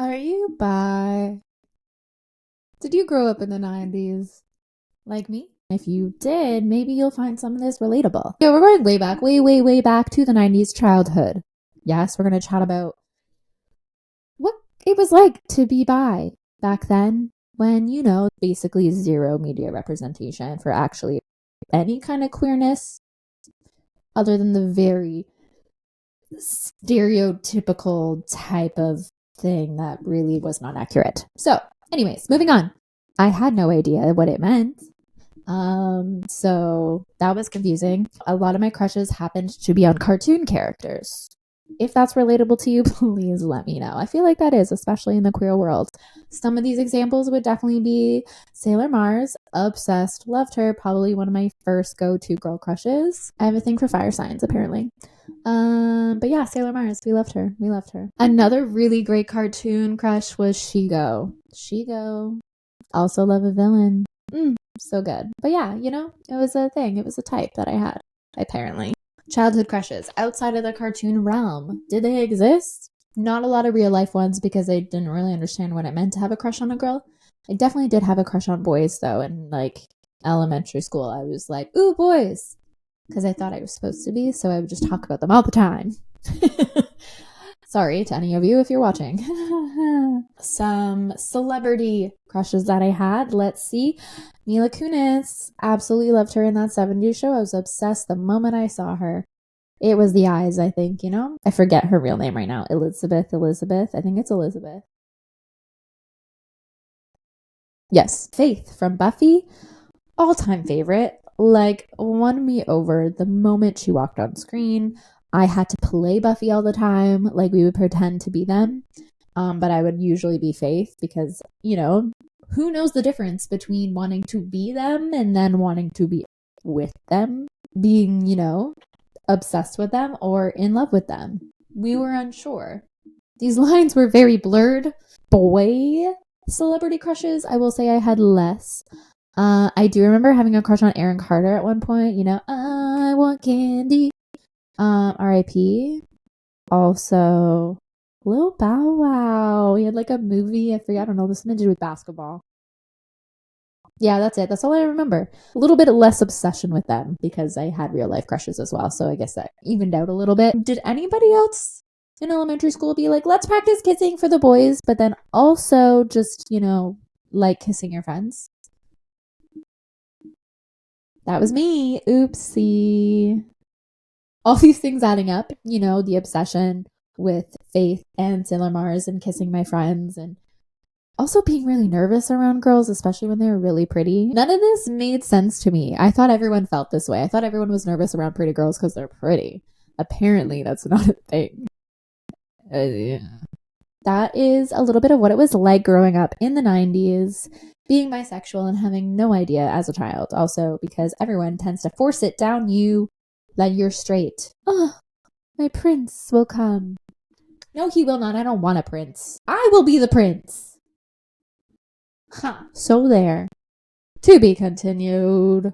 Are you bi? Did you grow up in the 90s like me? If you did, maybe you'll find some of this relatable. Yeah, we're going way back, way back to the 90s childhood. Yes, we're going to chat about what it was like to be bi back then when, basically zero media representation for actually any kind of queerness other than the very stereotypical type of thing that really was not accurate. So, anyways, moving on. I had no idea what it meant. So that was confusing. A lot of my crushes happened to be on cartoon characters. If that's relatable to you, please let me know. I feel like that is, especially in the queer world. Some of these examples would definitely be Sailor Mars, obsessed, loved her, probably one of my first go-to girl crushes. I have a thing for fire signs, apparently. But yeah, Sailor Mars, we loved her. We loved her. Another really great cartoon crush was Shigo. Shigo. Also love a villain. So good. But yeah, it was a thing. It was a type that I had, apparently. Childhood crushes outside of the cartoon realm. Did they exist? Not a lot of real life ones because I didn't really understand what it meant to have a crush on a girl. I definitely did have a crush on boys though, in like elementary school. I was like, ooh, boys. Because I thought I was supposed to be, so I would just talk about them all the time. Sorry to any of you if you're watching. Some celebrity crushes that I had. Let's see. Mila Kunis. Absolutely loved her in that 70s show. I was obsessed the moment I saw her. It was the eyes, I think, I forget her real name right now. Elizabeth. I think it's Elizabeth. Yes. Faith from Buffy. All-time favorite. Like, won me over the moment she walked on screen. I had to play Buffy all the time. Like, we would pretend to be them. But I would usually be Faith because, who knows the difference between wanting to be them and then wanting to be with them, being, obsessed with them or in love with them. We were unsure. These lines were very blurred. Boy celebrity crushes, I will say I had less. I do remember having a crush on Aaron Carter at one point. I want candy. R.I.P. Also, Lil Bow Wow. He had like a movie. I don't know, this something to do with basketball. Yeah, that's it. That's all I remember. A little bit less obsession with them because I had real life crushes as well. So I guess that evened out a little bit. Did anybody else in elementary school be like, let's practice kissing for the boys, but then also just, like kissing your friends? That was me. Oopsie. All these things adding up, the obsession with Faith and Sailor Mars and kissing my friends and also being really nervous around girls, especially when they were really pretty. None of this made sense to me. I thought everyone felt this way. I thought everyone was nervous around pretty girls because they're pretty. Apparently, that's not a thing. Yeah. That is a little bit of what it was like growing up in the 90s, being bisexual and having no idea as a child. Also, because everyone tends to force it down you that you're straight. Oh, my prince will come. No, he will not. I don't want a prince. I will be the prince. Huh. So there. To be continued.